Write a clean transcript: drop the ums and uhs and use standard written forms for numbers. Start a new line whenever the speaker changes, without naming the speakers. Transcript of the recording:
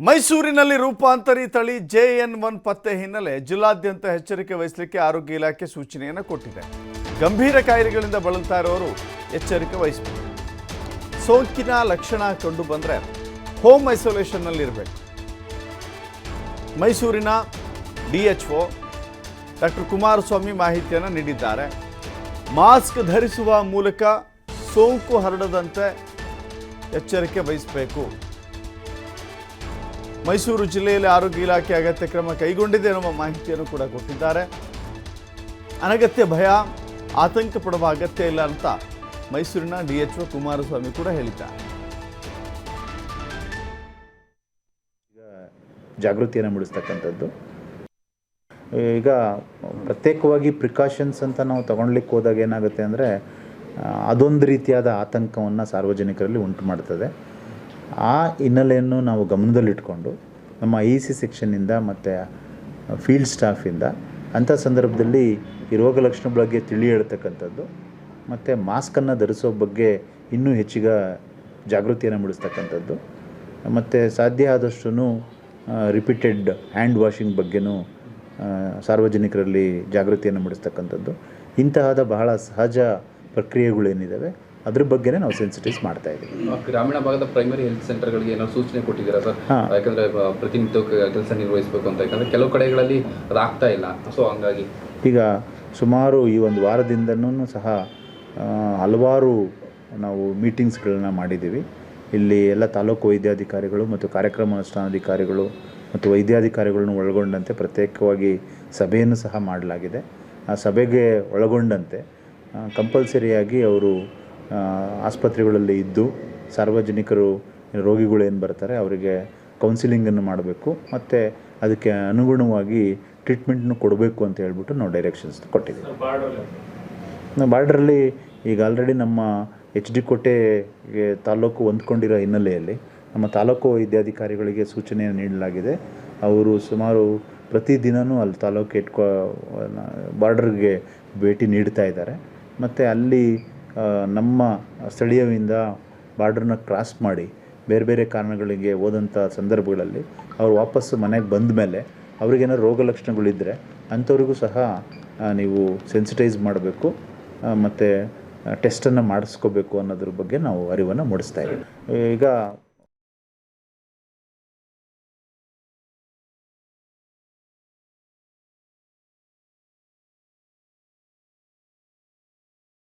ಮೈಸೂರಿನಲ್ಲಿ ರೂಪಾಂತರಿ ತಳಿ JN1 ಪತ್ತೆ ಹಿನ್ನೆಲೆ ಜಿಲ್ಲಾದ್ಯಂತ ಎಚ್ಚರಿಕೆ ವಹಿಸಲಿಕ್ಕೆ ಆರೋಗ್ಯ ಇಲಾಖೆ ಸೂಚನೆಯನ್ನು ಕೊಟ್ಟಿದೆ. ಗಂಭೀರ ಕಾಯಿಲೆಗಳಿಂದ ಬಳಲ್ತಾ ಇರೋರು ಎಚ್ಚರಿಕೆ ವಹಿಸಬೇಕು. ಸೋಂಕಿನ ಲಕ್ಷಣ ಕಂಡು ಬಂದರೆ ಹೋಮ್ ಐಸೋಲೇಷನ್ನಲ್ಲಿ ಇರಬೇಕು. ಮೈಸೂರಿನ DHO ಡಾಕ್ಟರ್ ಕುಮಾರಸ್ವಾಮಿ ಮಾಹಿತಿಯನ್ನು ನೀಡಿದ್ದಾರೆ. ಮಾಸ್ಕ್ ಧರಿಸುವ ಮೂಲಕ ಸೋಂಕು ಹರಡದಂತೆ ಎಚ್ಚರಿಕೆ ವಹಿಸಬೇಕು. ಮೈಸೂರು ಜಿಲ್ಲೆಯಲ್ಲಿ ಆರೋಗ್ಯ ಇಲಾಖೆ ಅಗತ್ಯ ಕ್ರಮ ಕೈಗೊಂಡಿದೆ ಎನ್ನುವ ಮಾಹಿತಿಯನ್ನು ಕೂಡ ಕೊಟ್ಟಿದ್ದಾರೆ. ಅನಗತ್ಯ ಭಯ ಆತಂಕ ಪಡುವ ಅಗತ್ಯ ಇಲ್ಲ ಅಂತ ಮೈಸೂರಿನ DHO ಕುಮಾರಸ್ವಾಮಿ ಕೂಡ ಹೇಳಿದ್ದಾರೆ.
ಜಾಗೃತಿಯನ್ನು ಮೂಡಿಸ್ತಕ್ಕಂಥದ್ದು. ಈಗ ಪ್ರತ್ಯೇಕವಾಗಿ ಪ್ರಿಕಾಷನ್ಸ್ ಅಂತ ನಾವು ತಗೊಳ್ಲಿಕ್ಕೆ ಹೋದಾಗ ಏನಾಗುತ್ತೆ ಅಂದರೆ ಅದೊಂದು ರೀತಿಯಾದ ಆತಂಕವನ್ನು ಸಾರ್ವಜನಿಕರಲ್ಲಿ ಉಂಟು ಮಾಡ್ತದೆ. ಆ ಹಿನ್ನೆಲೆಯನ್ನು ನಾವು ಗಮನದಲ್ಲಿಟ್ಕೊಂಡು ನಮ್ಮ IEC ಸೆಕ್ಷನ್ನಿಂದ ಮತ್ತು ಫೀಲ್ಡ್ ಸ್ಟಾಫಿಂದ ಅಂಥ ಸಂದರ್ಭದಲ್ಲಿ ಈ ರೋಗ ಲಕ್ಷಣ ಬಗ್ಗೆ ತಿಳಿ ಹೇಳ್ತಕ್ಕಂಥದ್ದು ಮತ್ತು ಮಾಸ್ಕನ್ನು ಧರಿಸೋ ಬಗ್ಗೆ ಇನ್ನೂ ಹೆಚ್ಚಿಗೆ ಜಾಗೃತಿಯನ್ನು ಮೂಡಿಸ್ತಕ್ಕಂಥದ್ದು ಮತ್ತು ಸಾಧ್ಯ ಆದಷ್ಟು ರಿಪೀಟೆಡ್ ಹ್ಯಾಂಡ್ ವಾಷಿಂಗ್ ಬಗ್ಗೆನೂ ಸಾರ್ವಜನಿಕರಲ್ಲಿ ಜಾಗೃತಿಯನ್ನು ಮೂಡಿಸ್ತಕ್ಕಂಥದ್ದು ಇಂತಹದ ಬಹಳ ಸಹಜ ಪ್ರಕ್ರಿಯೆಗಳೇನಿದ್ದಾವೆ ಅದ್ರ ಬಗ್ಗೆನೇ ನಾವು ಸೆನ್ಸಿಟೈಸ್ ಮಾಡ್ತಾ ಇದ್ದೀವಿ.
ಗ್ರಾಮೀಣ ಭಾಗದ ಪ್ರೈಮರಿ ಹೆಲ್ತ್ ಸೆಂಟರ್ಗಳಿಗೆ ಏನೋ ಸೂಚನೆ ಕೊಟ್ಟಿದ್ದೀರಾ ಸರ್? ಯಾಕಂದರೆ ಪ್ರತಿನಿತ್ಯ ಕೆಲಸ ನಿರ್ವಹಿಸಬೇಕು ಅಂತ, ಯಾಕಂದರೆ ಕೆಲವು ಕಡೆಗಳಲ್ಲಿ ಅದಾಗ್ತಾ ಇಲ್ಲ. ಸೊ ಹಂಗಾಗಿ
ಈಗ ಸುಮಾರು ಈ ಒಂದು ವಾರದಿಂದನೂ ಸಹ ಹಲವಾರು ನಾವು ಮೀಟಿಂಗ್ಸ್ಗಳನ್ನ ಮಾಡಿದ್ದೀವಿ. ಇಲ್ಲಿ ಎಲ್ಲ ತಾಲೂಕು ವೈದ್ಯಾಧಿಕಾರಿಗಳು ಮತ್ತು ಕಾರ್ಯಕ್ರಮ ಅನುಷ್ಠಾನಾಧಿಕಾರಿಗಳು ಮತ್ತು ವೈದ್ಯಾಧಿಕಾರಿಗಳನ್ನು ಒಳಗೊಂಡಂತೆ ಪ್ರತ್ಯೇಕವಾಗಿ ಸಭೆಯನ್ನು ಸಹ ಮಾಡಲಾಗಿದೆ. ಆ ಸಭೆಗೆ ಒಳಗೊಂಡಂತೆ ಕಂಪಲ್ಸರಿಯಾಗಿ ಅವರು ಆಸ್ಪತ್ರೆಗಳಲ್ಲಿ ಇದ್ದು ಸಾರ್ವಜನಿಕರು ರೋಗಿಗಳು ಏನು ಬರ್ತಾರೆ ಅವರಿಗೆ ಕೌನ್ಸಿಲಿಂಗನ್ನು ಮಾಡಬೇಕು ಮತ್ತು ಅದಕ್ಕೆ ಅನುಗುಣವಾಗಿ ಟ್ರೀಟ್ಮೆಂಟನ್ನು ಕೊಡಬೇಕು ಅಂತ ಹೇಳ್ಬಿಟ್ಟು ನಾವು ಡೈರೆಕ್ಷನ್ಸ್ ಕೊಟ್ಟಿದ್ದೀವಿ. ಬಾರ್ಡ್ರಲ್ಲಿ ಈಗ ಆಲ್ರೆಡಿ ನಮ್ಮ HD ಕೋಟೆಗೆ ತಾಲೂಕು ಹೊಂದ್ಕೊಂಡಿರೋ ಹಿನ್ನೆಲೆಯಲ್ಲಿ ನಮ್ಮ ತಾಲೂಕು ವೈದ್ಯಾಧಿಕಾರಿಗಳಿಗೆ ಸೂಚನೆಯನ್ನು ನೀಡಲಾಗಿದೆ. ಅವರು ಸುಮಾರು ಪ್ರತಿದಿನವೂ ಅಲ್ಲಿ ತಾಲೂಕು ಬಾರ್ಡರ್ಗೆ ಭೇಟಿ ನೀಡ್ತಾ ಇದ್ದಾರೆ ಮತ್ತು ಅಲ್ಲಿ ನಮ್ಮ ಸ್ಥಳೀಯದಿಂದ ಬಾರ್ಡ್ರನ್ನ ಕ್ರಾಸ್ ಮಾಡಿ ಬೇರೆ ಬೇರೆ ಕಾರಣಗಳಿಗೆ ಹೋದಂಥ ಸಂದರ್ಭಗಳಲ್ಲಿ ಅವರು ವಾಪಸ್ಸು ಮನೆಗೆ ಬಂದ ಮೇಲೆ ಅವ್ರಿಗೇನಾದ್ರು ರೋಗ ಲಕ್ಷಣಗಳಿದ್ದರೆ ಅಂಥವ್ರಿಗೂ ಸಹ ನೀವು ಸೆನ್ಸಿಟೈಸ್ ಮಾಡಬೇಕು ಮತ್ತು ಟೆಸ್ಟನ್ನು ಮಾಡಿಸ್ಕೋಬೇಕು ಅನ್ನೋದ್ರ ಬಗ್ಗೆ ನಾವು ಅರಿವನ್ನು ಮೂಡಿಸ್ತಾ ಇದ್ದೀವಿ. ಈಗ